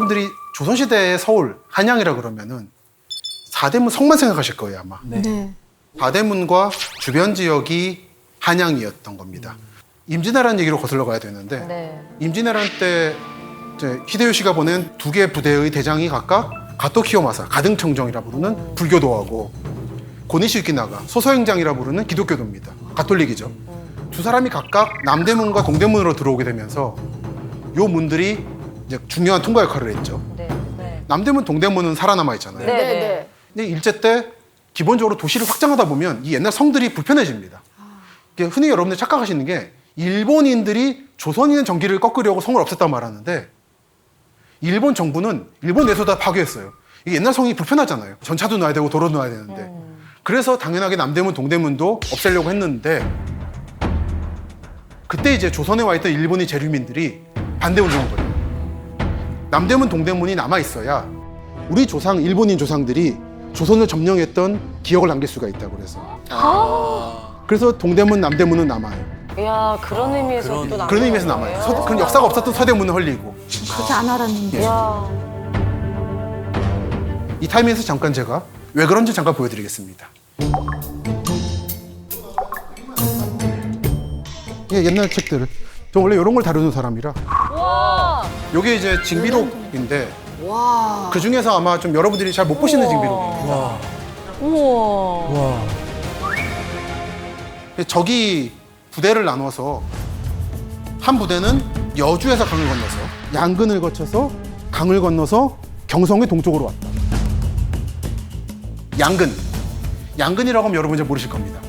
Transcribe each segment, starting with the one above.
여러분들이 조선시대의 서울, 한양이라 그러면은 사대문 성만 생각하실 거예요, 아마. 네. 사대문과 주변 지역이 한양이었던 겁니다. 임진왜란 얘기로 거슬러 가야 되는데 네. 임진왜란 때 이제 히데요시가 보낸 두 개 부대의 대장이 각각 가토 키요마사, 가등청정이라 부르는 불교도하고 고니시 유키나가, 소서행장이라 부르는 기독교도입니다. 가톨릭이죠. 두 사람이 각각 남대문과 동대문으로 들어오게 되면서 요 문들이 이제 중요한 통과 역할을 했죠. 네. 네. 남대문, 동대문은 살아남아 있잖아요. 네. 네. 네. 근데 일제 때 기본적으로 도시를 확장하다 보면 이 옛날 성들이 불편해집니다. 이게 흔히 여러분들 착각하시는 게 일본인들이 조선인의 정기를 꺾으려고 성을 없앴다고 말하는데 일본 정부는 일본 내에서 다 파괴했어요. 이게 옛날 성이 불편하잖아요. 전차도 놔야 되고 도로도 놔야 되는데. 그래서 당연하게 남대문, 동대문도 없애려고 했는데 그때 이제 조선에 와 있던 일본인 재류민들이 반대 운동을 벌여요. 남대문, 동대문이 남아 있어야 우리 조상, 일본인 조상들이 조선을 점령했던 기억을 남길 수가 있다고 그래서. 그래서 동대문, 남대문은 남아요. 이야, 그런 의미에서 또 그런 의미에서 남아요. 그런 역사가 없었던 서대문은 헐리고. 그렇게 안 알았는데. 이야. 이 타이밍에서 잠깐 제가 왜 그런지 잠깐 보여드리겠습니다. 예, 옛날 책들을. 저 원래 이런 걸 다루는 사람이라. 와. 이게 이제 징비록인데 와. 그 중에서 아마 좀 여러분들이 잘 못 보시는 징비록입니다. 우와. 적이 부대를 나눠서 한 부대는 여주에서 강을 건너서 양근을 거쳐서 강을 건너서 경성의 동쪽으로 왔다. 양근이라고 하면 여러분 이제 모르실 겁니다.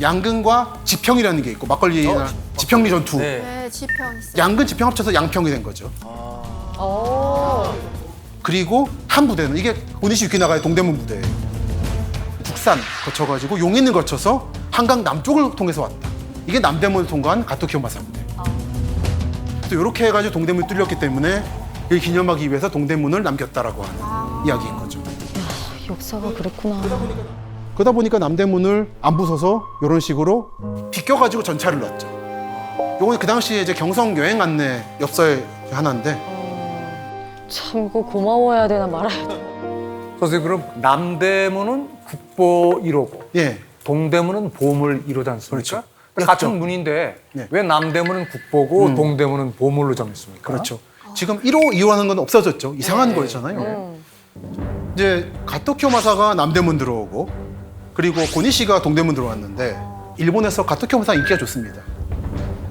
양근과 지평이라는 게 있고 막걸리나 지평리 전투. 네, 지평 있어요. 양근, 지평 합쳐서 양평이 된 거죠. 오. 그리고 한 부대는 이게 고니시 유키나가의 동대문 부대예요. 국산 거쳐가지고 용인을 거쳐서 한강 남쪽을 통해서 왔다. 이게 남대문을 통과한 가토 키요마사 부대. 또 이렇게 해가지고 동대문이 뚫렸기 때문에 이 기념하기 위해서 동대문을 남겼다라고 하는 이야기인 거죠. 역사가 그랬구나. 그러다 보니까 남대문을 안 부숴서 이런 식으로 비껴가지고 전차를 넣었죠. 요건 그 당시에 이제 경성 여행 안내 엽서의 하나인데 참 이거 고마워해야 되나 말아야 되나. 선생님 그럼 남대문은 국보 1호고 예, 동대문은 보물 1호지 않습니까? 같은 문인데 네. 왜 남대문은 국보고 동대문은 보물로 정했습니까? 그렇죠. 지금 1호, 2호 하는 건 없어졌죠. 이상한 거였잖아요. 이제 가토 키요마사가 남대문 들어오고 그리고 고니시가 동대문 들어왔는데 일본에서 가토 키요마사 인기가 좋습니다.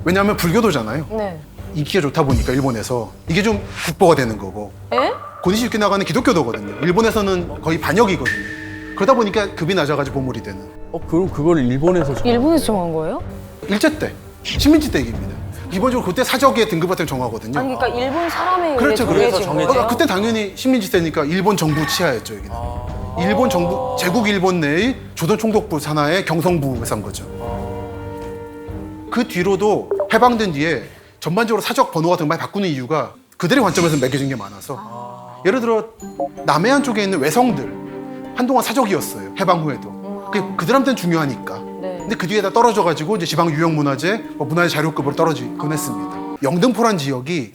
왜냐하면 불교도잖아요. 네. 인기가 좋다 보니까 일본에서 이게 좀 국보가 되는 거고 에? 고니시 유키나가는 기독교도거든요. 일본에서는 거의 반역이거든요. 그러다 보니까 급이 낮아가지고 보물이 되는. 그럼 그걸 일본에서 일본에서 정한 거예요? 일제 때, 식민지 때 얘기입니다. 기본적으로 그때 사적의 등급 같은 걸 정하거든요. 아니 그러니까 일본 사람에 그렇죠, 의해 그래서 정해진 거예요? 그때 당연히 식민지 때니까 일본 정부 치하였죠, 여기는. 일본 정부, 제국 일본 내의 조선 총독부 산하의 경성부에서 한 거죠. 그 뒤로도 해방된 뒤에 전반적으로 사적 번호 같은 걸 많이 바꾸는 이유가 그들의 관점에서 매겨진 게 많아서 예를 들어 남해안 쪽에 있는 외성들 한동안 사적이었어요. 해방 후에도. 그게 그들한테는 중요하니까. 네. 근데 그 뒤에다 떨어져가지고 이제 지방 유형 문화재, 문화재 자료급으로 떨어지곤 했습니다. 영등포란 지역이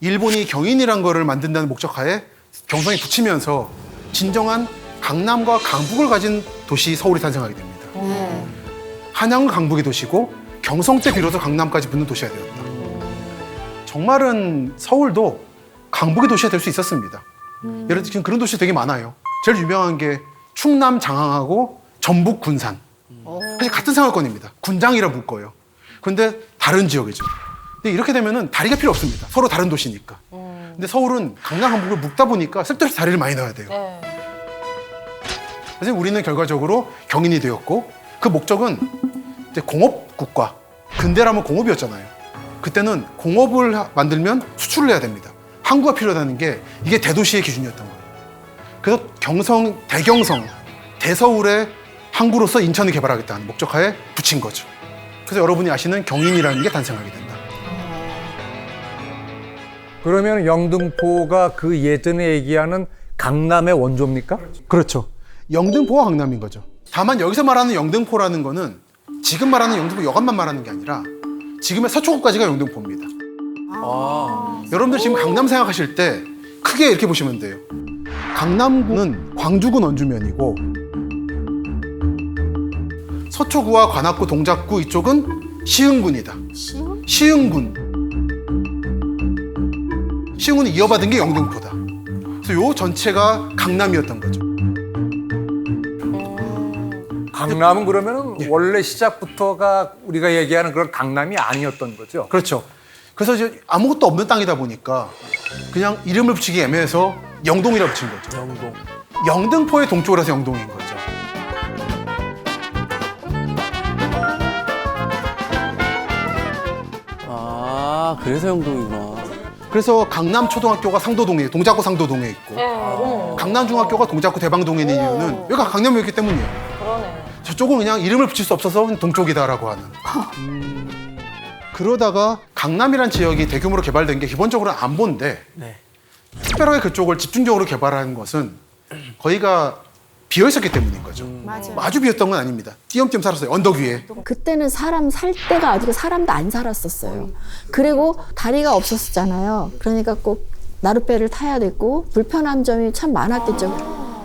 일본이 경인이란 거를 만든다는 목적하에 경성에 붙이면서 진정한 강남과 강북을 가진 도시 서울이 탄생하게 됩니다. 한양은 강북의 도시고 경성 때 비로소 강남까지 붙는 도시가 되었다. 정말은 서울도 강북의 도시가 될 수 있었습니다. 예를 들어 지금 그런 도시 되게 많아요. 제일 유명한 게 충남 장항하고 전북 군산. 사실 같은 상하권입니다. 군장이라 묶어요. 근데 다른 지역이죠. 근데 이렇게 되면은 다리가 필요 없습니다. 서로 다른 도시니까. 근데 서울은 강남 강북을 묶다 보니까 쓸데없이 다리를 많이 넣어야 돼요. 네. 그래서 우리는 결과적으로 경인이 되었고 그 목적은 이제 공업국가. 근대라면 공업이었잖아요. 그때는 공업을 만들면 수출을 해야 됩니다. 항구가 필요하다는 게 이게 대도시의 기준이었던 거예요. 그래서 대경성, 대서울의 항구로서 인천을 개발하겠다는 목적하에 붙인 거죠. 그래서 여러분이 아시는 경인이라는 게 탄생하게 된다. 그러면 영등포가 그 예전에 얘기하는 강남의 원조입니까? 그렇죠. 영등포와 강남인 거죠. 다만 여기서 말하는 영등포라는 거는 지금 말하는 영등포 여관만 말하는 게 아니라 지금의 서초구까지가 영등포입니다. 여러분들 지금 강남 생각하실 때 크게 이렇게 보시면 돼요. 강남구는 광주군 원주면이고 서초구와 관악구, 동작구 이쪽은 시흥군이다. 시흥? 시흥군. 시흥군이 이어받은 게 영등포다. 그래서 요 전체가 강남이었던 거죠. 강남은 그러면은 원래 시작부터가 우리가 얘기하는 그런 강남이 아니었던 거죠. 그렇죠. 그래서 이제 아무것도 없는 땅이다 보니까 그냥 이름을 붙이기 애매해서 영동이라고 붙인 거죠. 영동. 영등포의 동쪽이라서 영동인 거죠. 아, 그래서 영동이구나. 그래서 강남초등학교가 상도동에, 동작구 상도동에 있고 강남중학교가 동작구 대방동에 있는 이유는 여기가 강남이었기 때문이에요. 그러네. 저쪽은 그냥 이름을 붙일 수 없어서 동쪽이다라고 하는. 그러다가 강남이란 지역이 대규모로 개발된 게 기본적으로는 안보인데 네. 특별하게 그쪽을 집중적으로 개발한 것은 거기가 비어 있었기 때문인 거죠. 맞아요. 아주 비었던 건 아닙니다. 띄엄띄엄 살았어요. 언덕 위에. 그때는 사람 살 데가 아니고 사람도 안 살았었어요. 그리고 다리가 없었잖아요. 그러니까 꼭 나룻배를 타야 됐고 불편한 점이 참 많았겠죠.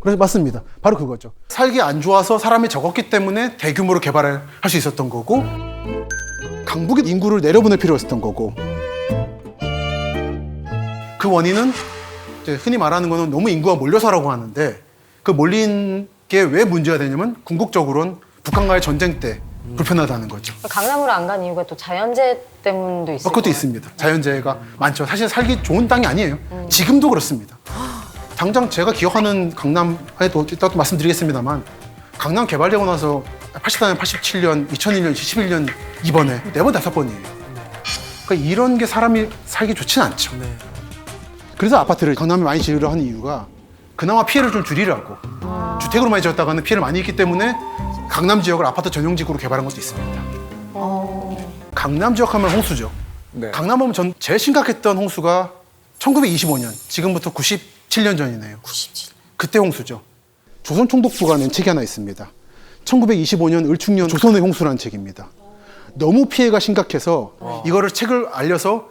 그래서 맞습니다. 바로 그거죠. 살기 안 좋아서 사람이 적었기 때문에 대규모로 개발을 할 수 있었던 거고 강북의 인구를 내려보낼 필요가 있었던 거고 그 원인은 이제 흔히 말하는 거는 너무 인구가 몰려서라고 하는데 그 몰린 게 왜 문제가 되냐면 궁극적으로는 북한과의 전쟁 때 불편하다는 거죠. 강남으로 안 간 이유가 또 자연재해 때문도 있어요. 그것도 있습니다. 자연재해가 많죠. 사실 살기 좋은 땅이 아니에요. 지금도 그렇습니다. 당장 제가 기억하는 강남에도 이따 또 말씀드리겠습니다만 강남 개발되고 나서 84년, 87년, 2001년, 21년 이번에 4번, 5번이에요. 그러니까 이런 게 사람이 살기 좋지는 않죠. 그래서 아파트를 강남에 많이 지으려 하는 이유가 그나마 피해를 좀 줄이려고 주택으로 많이 지었다가는 피해를 많이 입기 때문에 강남 지역을 아파트 전용지구로 개발한 것도 있습니다. 강남 지역 하면 홍수죠. 네. 강남 하면 전 제일 심각했던 홍수가 1925년, 지금부터 97년 전이네요. 97년. 그때 홍수죠. 조선총독부가 낸 책이 하나 있습니다. 1925년 을충년 조선의 홍수라는 책입니다. 너무 피해가 심각해서 이거를 책을 알려서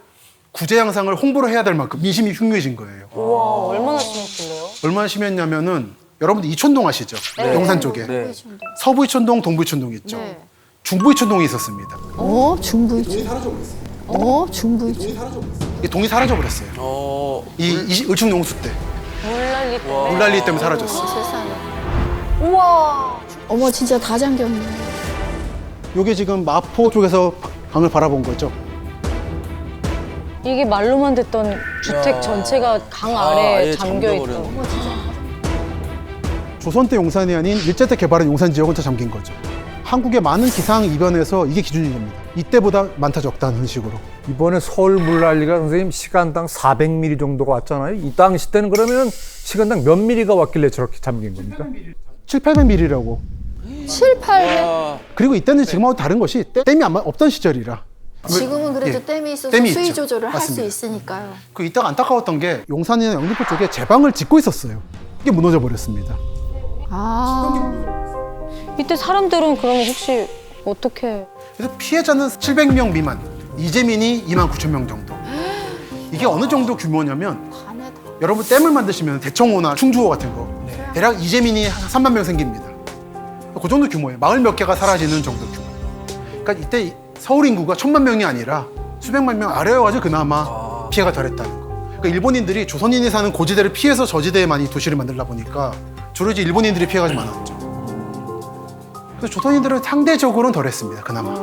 구제 양상을 홍보를 해야 될 만큼 민심이 흉흉해진 거예요. 우와, 얼마나 심했길래요? 얼마나 심했냐면은 여러분들 이촌동 아시죠? 용산 쪽에. 네. 서부 이촌동, 동부 이촌동 있죠. 네. 중부 이촌동이 있었습니다. 중부이죠. 중부이죠. 이 동이 사라져 버렸어요. 이 을충 홍수 때 물난리 때문에. 물난리 때문에 사라졌어. 세상에. 우와. 어머 진짜 다 잠겼네. 이게 지금 마포 쪽에서 강을 바라본 거죠. 이게 말로만 듣던 주택 전체가 강 아래에 아예 잠겨 있던. 잠겨버렸네. 조선 때 용산이 아닌 일제 때 개발한 용산 지역은 다 잠긴 거죠. 한국의 많은 기상 이변에서 이게 기준이 됩니다. 이때보다 많다 적다는 식으로. 이번에 서울 물난리가 선생님 시간당 400mm 정도가 왔잖아요. 이 당시 때는 그러면 시간당 몇 미리가 왔길래 저렇게 잠긴 겁니까? 7, 800mm라고. 7, 800. 그리고 이때는 지금하고 다른 것이 댐이 아마 없던 시절이라. 지금은 그래도 예. 댐이 있어서 댐이 수위 있죠. 조절을 할 수 맞습니다. 있으니까요. 그 이따가 안타까웠던 게 용산이나 영등포 쪽에 제방을 짓고 있었어요. 이게 무너져 버렸습니다. 이때 사람들은 그러면 혹시 어떻게? 그래서 피해자는 700명 미만, 이재민이 2만 9천 명 정도. 이게 어느 정도 규모냐면 반에 다. 여러분 댐을 만드시면 대청호나 충주호 같은 거 대략 이재민이 한 3만 명 생깁니다. 그 정도 규모예요. 마을 몇 개가 사라지는 정도 규모. 그러니까 이때 서울 인구가 1,000만 명이 아니라 수백만 명 아래여가지고 그나마 피해가 덜했다는 거. 그러니까 일본인들이 조선인이 사는 고지대를 피해서 저지대에 많이 도시를 만들다 보니까 주로 이제 일본인들이 피해가 좀 많았죠. 그래서 조선인들은 상대적으로는 덜했습니다. 그나마.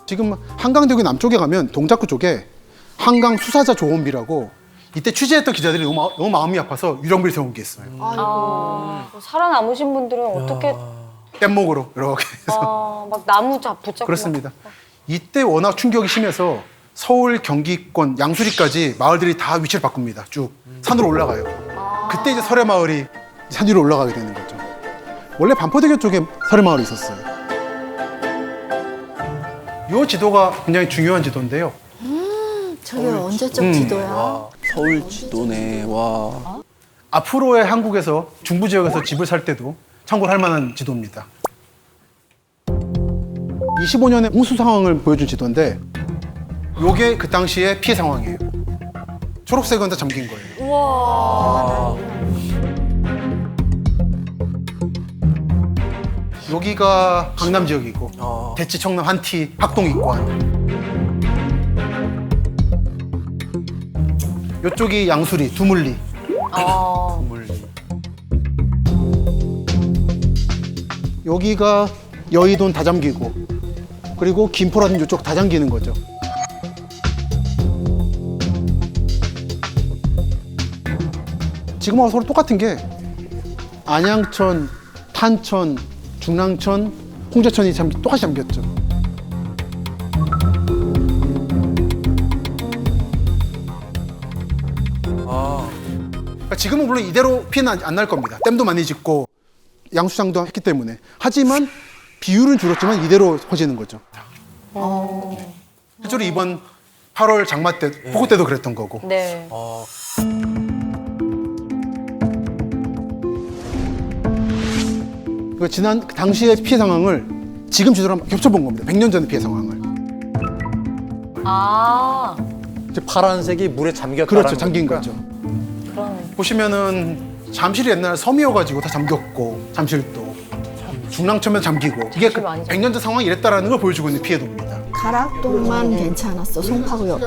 지금 한강대교 남쪽에 가면 동작구 쪽에 한강 수사자 조원비라고 이때 취재했던 기자들이 너무 마음이 아파서 유령비를 세운 게 있어요. 살아남으신 분들은 어떻게? 뗏목으로 이렇게 해서. 막 나무 붙잡고. 그렇습니다. 이때 워낙 충격이 심해서 서울, 경기권, 양수리까지 마을들이 다 위치를 바꿉니다. 쭉 산으로 올라가요. 그때 이제 설해마을이 산 위로 올라가게 되는 거죠. 원래 반포대교 쪽에 설해마을이 있었어요. 이 지도가 굉장히 중요한 지도인데요. 저게 언제적 지도야? 서울 지도네. 와. 앞으로의 한국에서 중부 지역에서 집을 살 때도 참고할 만한 지도입니다. 25년의 홍수 상황을 보여준 지도인데 요게 그 당시의 피해 상황이에요. 초록색은 다 잠긴 거예요. 우와. 여기가 강남 지역이고 대치, 청남, 한티, 학동, 익관. 이쪽이 양수리, 두물리. 여기가 여의도는 다 잠기고, 그리고 김포라든지 이쪽 다 잠기는 거죠. 지금하고 서로 똑같은 게 안양천, 탄천, 중랑천, 홍제천이 똑같이 잠겼죠. 그러니까 지금은 물론 이대로 피해는 안 날 겁니다. 댐도 많이 짓고 양수장도 했기 때문에. 하지만 비율은 줄었지만 이대로 퍼지는 거죠. 실제로 이번 8월 장마 때, 폭우 때도 그랬던 거고. 네. 그 지난 당시의 피해 상황을 지금 지도로 한번 겹쳐본 겁니다. 100년 전의 피해 상황을. 아, 이제 파란색이 물에 잠겼다. 그렇죠. 잠긴 거죠. 그러네. 보시면은 잠실이 옛날 섬이어가지고 다 잠겼고, 잠실도 중랑천면 잠기고, 이게 그 많이 100년 전 상황이 이랬다라는 걸 보여주고 있는 피해도입니다. 가락동만 괜찮았어. 송파구 옆에.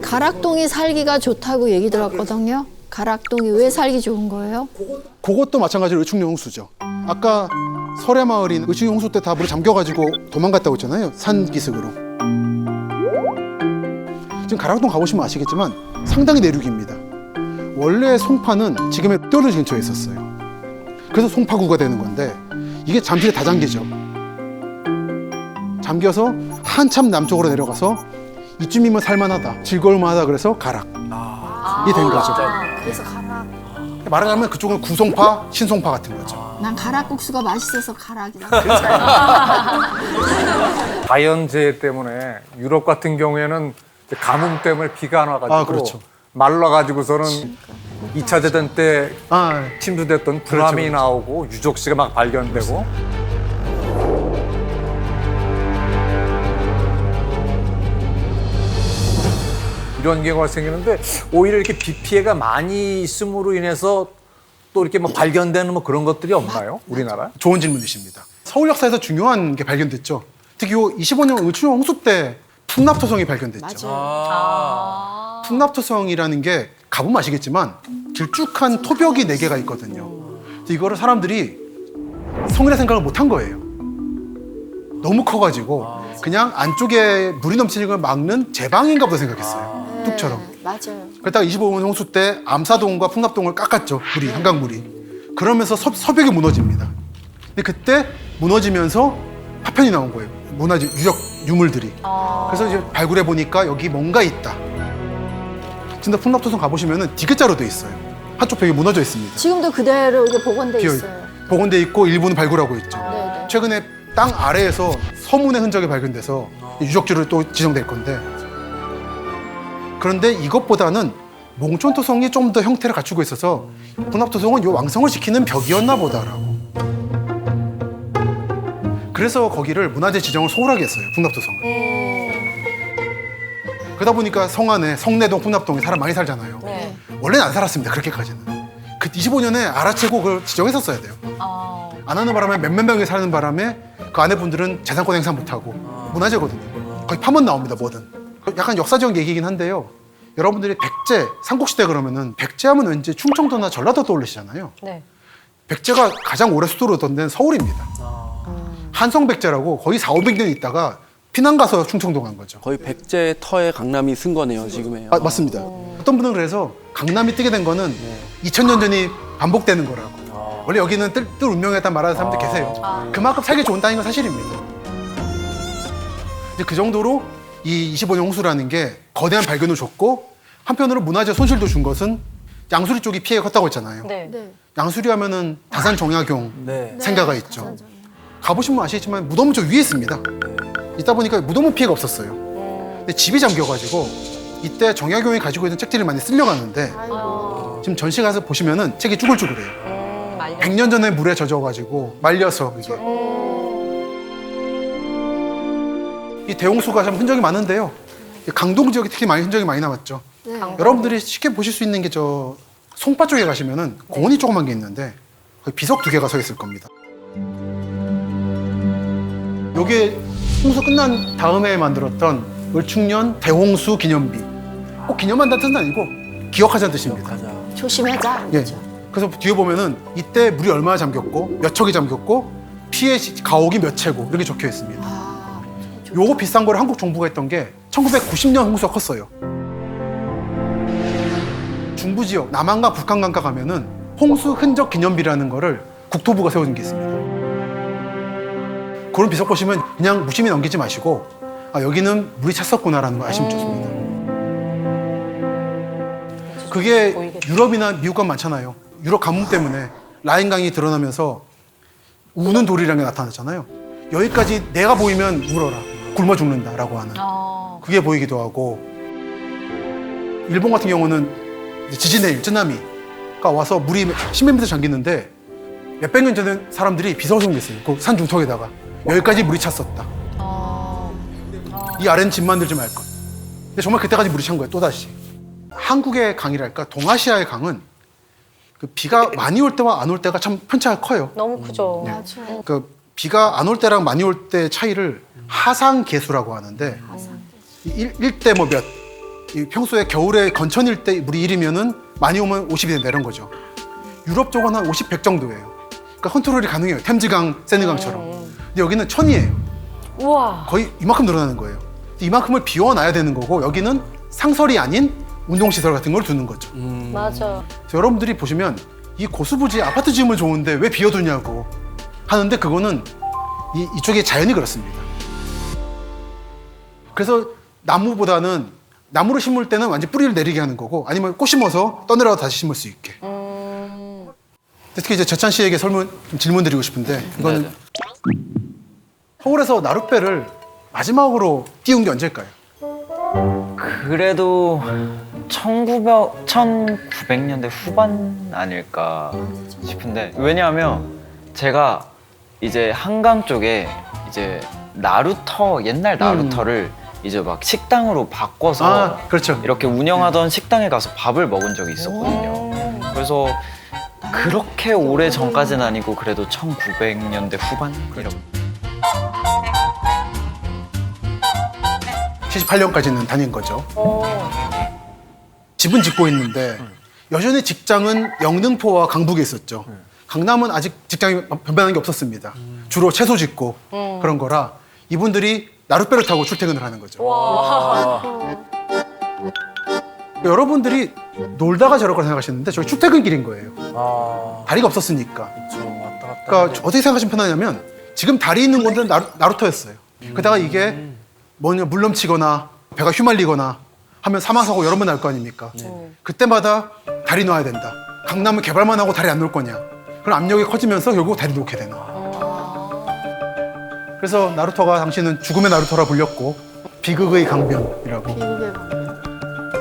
가락동이 살기가 좋다고 얘기 들었거든요. 가락동이 왜 살기 좋은 거예요? 그것도 마찬가지로 의충령 홍수죠. 아까 설해마을인 의충령 홍수 때 다 물에 잠겨가지고 도망갔다고 했잖아요. 산기슭으로. 지금 가락동 가보시면 아시겠지만 상당히 내륙입니다. 원래 송파는 지금의 뼈를 근처에 있었어요. 그래서 송파구가 되는 건데 이게 잠실에 다 잠기죠. 잠겨서 한참 남쪽으로 내려가서 이쯤이면 살만하다, 즐거울만하다, 그래서 가락이 된 거죠. 그래서 가락. 말하자면 그쪽은 구송파, 신송파 같은 거죠. 난 가락국수가 맛있어서 가락이다. 자연재해 때문에 유럽 같은 경우에는 이제 가뭄 때문에 비가 안 와가지고 아, 그렇죠. 말라가지고서는 2차 대전 때 아, 침수됐던 불암이 그렇죠. 나오고 유적지가 막 발견되고. 이런 경우가 생기는데 오히려 이렇게 비 피해가 많이 있음으로 인해서 또 이렇게 뭐 발견되는 뭐 그런 것들이 없나요? 우리나라? 좋은 질문이십니다. 서울 역사에서 중요한 게 발견됐죠. 특히 25년 의충령 홍수 때 풍납토성이 발견됐죠. 맞아요. 풍납토성이라는 게 가보면 아시겠지만 길쭉한 토벽이 4개가 있거든요. 근데 이거를 사람들이 성이라 생각을 못한 거예요. 너무 커가지고 그냥 안쪽에 물이 넘치는 걸 막는 제방인가 보다 생각했어요. 뚝처럼. 맞아요. 그러다가 25년 홍수 때 암사동과 풍납동을 깎았죠. 물이, 한강물이. 그러면서 서벽이 무너집니다. 근데 그때 무너지면서 파편이 나온 거예요. 문화재, 유물들이. 그래서 이제 발굴해 보니까 여기 뭔가 있다. 진짜 풍납토성 가보시면은 디귿자로 돼 있어요. 한쪽 벽이 무너져 있습니다. 지금도 그대로 이게 복원돼 비어 있어요. 복원돼 있고 일부는 발굴하고 있죠. 네네. 최근에 땅 아래에서 서문의 흔적이 발견돼서 유적지로 또 지정될 건데, 그런데 이것보다는 몽촌토성이 좀 더 형태를 갖추고 있어서 풍납토성은 이 왕성을 지키는 벽이었나 보다라고. 그래서 거기를 문화재 지정을 소홀하게 했어요. 풍납토성을. 그러다 보니까 성 안에 성내동, 풍납동에 사람 많이 살잖아요. 네. 원래는 안 살았습니다. 그렇게까지는. 그 25년에 알아채고 그걸 지정했었어야 돼요. 안 하는 바람에 몇몇 명이 사는 바람에 그 안에 분들은 재산권 행사 못하고 문화재거든요. 거의 파면 나옵니다. 뭐든. 약간 역사적 얘기긴 한데요. 여러분들이 백제, 삼국시대 그러면은 백제하면 왠지 충청도나 전라도 떠올리시잖아요. 네. 백제가 가장 오래 수도로 던 데는 서울입니다. 한성백제라고 거의 400~500년 있다가 피난 가서 충청도 간 거죠. 거의 백제 터에 강남이 쓴 거네요, 지금에. 아, 맞습니다. 어떤 분은 그래서 강남이 뜨게 된 거는 2000년 전이 반복되는 거라고. 원래 여기는 뜰 운명이었단 말하는 사람들 계세요. 그만큼 살기 좋은 땅인 건 사실입니다. 이제 그 정도로 이 25년 홍수라는 게 거대한 발견을 줬고, 한편으로 문화재 손실도 준 것은 양수리 쪽이 피해가 컸다고 했잖아요. 네. 네. 양수리 하면은 다산 정약용 네. 생가가 있죠. 가보시면 아시겠지만 무덤은 저 위에 있습니다. 있다 보니까 무덤은 피해가 없었어요. 근데 집이 잠겨가지고 이때 정약용이 가지고 있는 책들이 많이 쓸려가는데, 지금 전시 가서 보시면은 책이 쭈글쭈글해요. 말려. 100년 전에 물에 젖어가지고 말려서 이게. 이 대홍수가 참 흔적이 많은데요. 강동 지역이 특히 많이 흔적이 많이 남았죠. 네. 여러분들이 쉽게 보실 수 있는 게 저 송파 쪽에 가시면은 공원이 조그만 게 있는데 거기 비석 2개가 서 있을 겁니다. 요게 홍수 끝난 다음에 만들었던 을충년 대홍수 기념비. 꼭 기념한다는 뜻은 아니고 기억하자는 뜻입니다. 조심하자. 예. 그렇죠. 그래서 뒤에 보면은 이때 물이 얼마나 잠겼고 몇 척이 잠겼고 피해 가옥이 몇 채고 이렇게 적혀 있습니다. 아, 요거 비싼 거를 한국 정부가 했던 게 1990년 홍수가 컸어요. 중부 지역 남한강 북한강가 가면은 홍수 흔적 기념비라는 거를 국토부가 세워준 게 있습니다. 그런 비석 보시면 그냥 무심히 넘기지 마시고 아 여기는 물이 찼었구나라는 걸 아시면 좋습니다. 그게 유럽이나 미국 가면 많잖아요. 유럽 가뭄 때문에 라인강이 드러나면서 우는 돌이라는 게 나타났잖아요. 여기까지 내가 보이면 울어라. 굶어 죽는다라고 하는. 그게 보이기도 하고 일본 같은 경우는 지진의 일, 쓰나미가 와서 물이 10몇 미터 잠기는데 몇백 년 전에 사람들이 비석성했어요. 그 산 중턱에다가 여기까지 물이 찼었다. 이 아래는 집 만들지 말 것. 근데 정말 그때까지 물이 찬 거예요. 또다시. 한국의 강이랄까 동아시아의 강은 그 비가 많이 올 때와 안 올 때가 참 편차가 커요. 너무 크죠. 맞아요. 그 비가 안 올 때랑 많이 올 때 차이를 하상계수라고 하는데 일대 뭐 몇. 평소에 겨울에 건천일 때 물이 1이면은 많이 오면 50이 된다 이런 거죠. 유럽 쪽은 한 50, 100 정도예요. 그러니까 컨트롤이 가능해요. 템즈강, 세느강처럼. 근데 여기는 1000이에요. 우와. 거의 이만큼 늘어나는 거예요. 이만큼을 비워놔야 되는 거고 여기는 상설이 아닌 운동시설 같은 걸 두는 거죠. 맞아. 그래서 여러분들이 보시면 이 고수부지 아파트 지으면 좋은데 왜 비워두냐고 하는데 그거는 이쪽에 자연이 그렇습니다. 그래서 나무보다는 나무를 심을 때는 완전 뿌리를 내리게 하는 거고 아니면 꽃 심어서 떠내려가 다시 심을 수 있게. 특히 이제 재찬 씨에게 좀 질문 드리고 싶은데 이거는 서울에서 나룻배를 마지막으로 띄운 게 언제일까요? 그래도 1900년대 후반 아닐까 싶은데 왜냐하면 제가 이제 한강 쪽에 이제 나루터 옛날 나루터를 이제 막 식당으로 바꿔서 그렇죠. 이렇게 운영하던 식당에 가서 밥을 먹은 적이 있었거든요. 그래서 그렇게 오래 전까지는 아니고 그래도 1900년대 후반 이렇게. 78년까지는 다닌 거죠. 집은 짓고 있는데 여전히 직장은 영등포와 강북에 있었죠. 강남은 아직 직장이 변변한 게 없었습니다. 주로 채소 짓고 그런 거라 이분들이 나룻배를 타고 출퇴근을 하는 거죠. 여러분들이 놀다가 저럴 거라 생각하시는데 저기 출퇴근길인 거예요. 다리가 없었으니까. 왔다 갔다. 그러니까 어떻게 생각하시면 편하냐면 지금 다리 있는 곳은 나루터였어요. 그러다가 이게 뭐냐 물 넘치거나 배가 휘말리거나 하면 사망사고 여러 번 날 거 아닙니까? 그때마다 다리 놔야 된다. 강남은 개발만 하고 다리 안 놓을 거냐? 그럼 압력이 커지면서 결국 다리 놓게 되는. 그래서 나루터가 당시는 죽음의 나루터라 불렸고 비극의 강변이라고. 미국의 방면.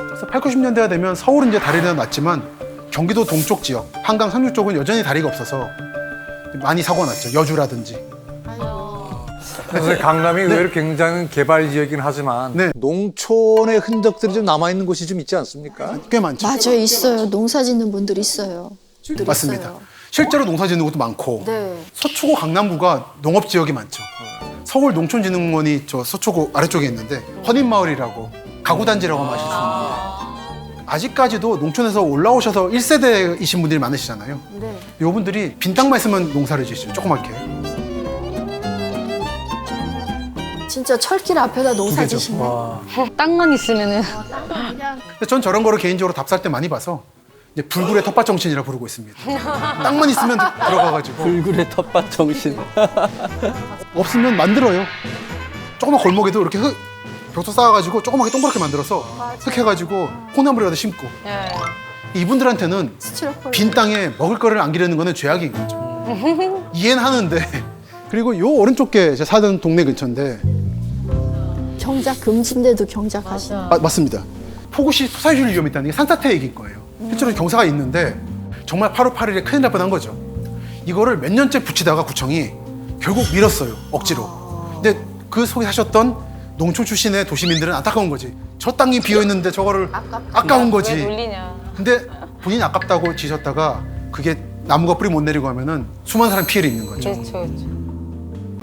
그래서 8, 90년대가 되면 서울은 이제 다리는 났지만 경기도 동쪽 지역, 한강 상류 쪽은 여전히 다리가 없어서 많이 사고가 났죠. 여주라든지. 그래서 강남이 의외로 굉장히 개발 지역이긴 하지만 네. 농촌의 흔적들이 좀 남아있는 곳이 좀 있지 않습니까? 꽤 많죠. 맞아요, 있어요. 농사 짓는 분들 있어요. 맞습니다. 있어요. 실제로 농사 짓는 곳도 많고 네. 서초구 강남구가 농업 지역이 많죠. 서울 농촌진흥원이 저 서초구 아래쪽에 있는데 헌인마을이라고 가구단지라고 하면 아실 수 있는데 아직까지도 농촌에서 올라오셔서 1세대이신 분들이 많으시잖아요. 네. 요분들이 빈 땅만 있으면 농사를 지시죠. 조그맣게. 진짜 철길 앞에다 농사 개죠. 지시네. 땅만 있으면은. 그냥 근데 전 저런 거를 개인적으로 답살 때 많이 봐서 이제 불굴의 텃밭 정신이라 부르고 있습니다. 땅만 있으면 들어가가지고 불굴의 텃밭 정신. 없으면 만들어요. 조그만 골목에도 이렇게 벽돌 쌓아가지고 조그맣게 동그랗게 만들어서 흙해가지고 콩나물이라도 심고 네. 이분들한테는 스티로폼. 빈 땅에 먹을 거를 안 기르는 거는 죄악인 거죠. 이해는 하는데 그리고 요 오른쪽 게 제가 사는 동네 근처인데 경작 금지인데도 경작하시네. 맞습니다. 폭우시 솟아줄 위험이 있다는 게 산사태 얘기인 거예요. 실제로 경사가 있는데 정말 8월 8일에 큰일 날 뻔한 거죠. 이거를 몇 년째 붙이다가 구청이 결국 밀었어요. 억지로. 근데 그 속에 사셨던 농촌 출신의 도시민들은 안타까운 거지. 저 땅이 비어 있는데 저거를 아까운 왜 거지. 놀리냐. 근데 본인이 아깝다고 지셨다가 그게 나무가 뿌리 못 내리고 하면은 수많은 사람 피해를 입는 거죠. 그렇죠, 그렇죠.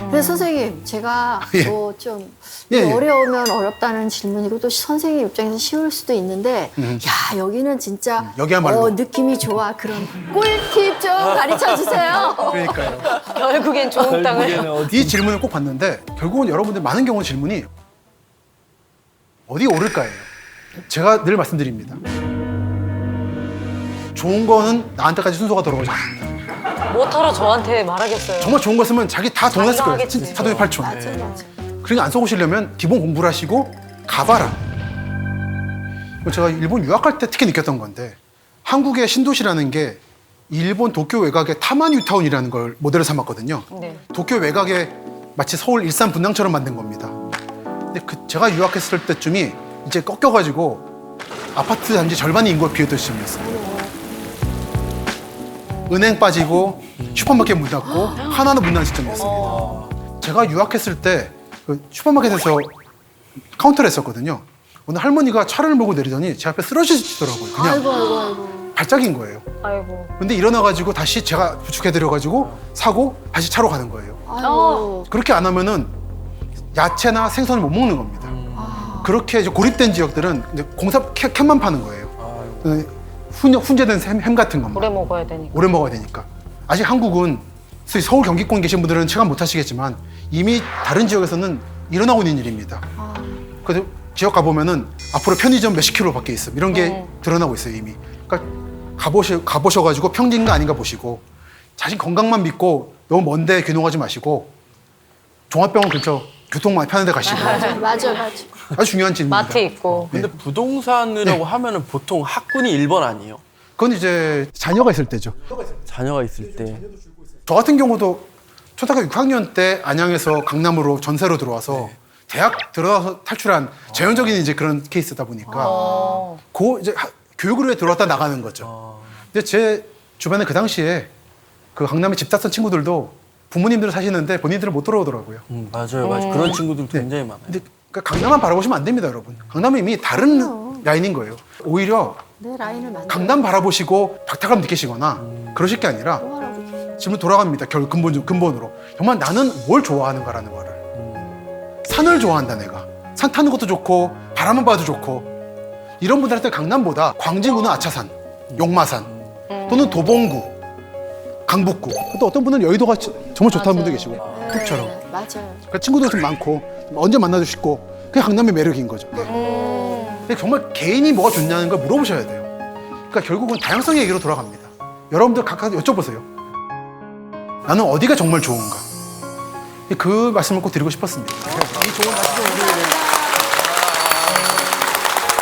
그래서 선생님 제가 예. 좀 예, 예. 어려우면 어렵다는 질문이고 또 선생님 입장에서 쉬울 수도 있는데 야 여기는 진짜 여기야말로. 느낌이 좋아 그런 꿀팁 좀 가르쳐 주세요. 그러니까요. 결국엔 좋은 땅을. 이 질문을 꼭 봤는데 결국은 여러분들 많은 경우 질문이 어디 오를까예요. 제가 늘 말씀드립니다. 좋은 거는 나한테까지 순서가 돌아오지 않습니다. 뭐하러 저한테 말하겠어요. 정말 좋은 거 쓰면 자기 다 동원했을 거예요. 당연하겠지. 사도의 8촌. 맞아 맞아. 그러니까 안 써보시려면 기본 공부를 하시고 가봐라. 이거 제가 일본 유학할 때 특히 느꼈던 건데 한국의 신도시라는 게 일본 도쿄 외곽의 타마뉴타운이라는 걸 모델을 삼았거든요. 네. 도쿄 외곽에 마치 서울 일산 분당처럼 만든 겁니다. 근데 제가 유학했을 때쯤이 이제 꺾여가지고 아파트 단지 절반이 인구가 비었던 시점이었어요. 은행 빠지고 슈퍼마켓 문 닫고 하나는 문 닫는 시점이었습니다. 제가 유학했을 때 그 슈퍼마켓에서 카운터를 했었거든요. 어느 할머니가 차를 몰고 내리더니 제 앞에 쓰러지시더라고요. 그냥 아이고. 발작인 거예요. 아이고. 근데 일어나가지고 다시 제가 부축해드려가지고 사고 다시 차로 가는 거예요. 아이고. 그렇게 안 하면은 야채나 생선을 못 먹는 겁니다. 그렇게 이제 고립된 지역들은 이제 공사 캔만 파는 거예요. 훈제된 햄 같은 것만. 오래 먹어야 되니까. 오래 먹어야 되니까. 아직 한국은 소위 서울 경기권 계신 분들은 체감 못 하시겠지만 이미 다른 지역에서는 일어나고 있는 일입니다. 그래서 지역 가보면은 앞으로 편의점 몇십 킬로 밖에 있음. 이런 게 드러나고 있어요, 이미. 그러니까 가보셔가지고 평진가 아닌가 보시고 자신 건강만 믿고 너무 먼데 귀농하지 마시고 종합병원 근처 교통 많이 편한 데 가시고 맞아. 아주 중요한 질문입니다. 마트 있고. 근데 부동산이라고 하면은 보통 학군이 1번 아니에요? 그건 이제 자녀가 있을 때죠. 자녀가 있을 때. 저 같은 경우도 초등학교 6학년 때 안양에서 강남으로 전세로 들어와서 대학 들어와서 탈출한 전형적인 이제 그런 케이스다 보니까 그 이제 교육을 위해 들어왔다 나가는 거죠. 근데 제 주변에 그 당시에 그 강남에 집 샀던 친구들도 부모님들 사시는데 본인들은 못 들어오더라고요. 맞아요. 그런 친구들 굉장히 많아요. 근데 그러니까 강남만 바라보시면 안 됩니다, 여러분. 강남은 이미 다른 라인인 거예요. 오히려 내 라인을 만들어. 강남 바라보시고 박탈감 느끼시거나 그러실 게 아니라 질문 돌아갑니다. 근본으로. 정말 나는 뭘 좋아하는가라는 거를. 산을 좋아한다, 내가. 산 타는 것도 좋고 바람만 봐도 좋고. 이런 분들한테 강남보다 광진구는 아차산, 용마산 또는 도봉구, 강북구. 또 어떤 분은 여의도가 정말 좋다는 분도 계시고 뚝처럼. 맞아요. 그러니까 친구도 좀 많고 언제 만나도 쉽고 그게 강남의 매력인 거죠. 근데 정말 개인이 뭐가 좋냐는 걸 물어보셔야 돼요. 그러니까 결국은 다양성 얘기로 돌아갑니다. 여러분들 각각 여쭤보세요. 나는 어디가 정말 좋은가? 그 말씀을 꼭 드리고 싶었습니다. 이 좋은 날씨 좋은 월요일에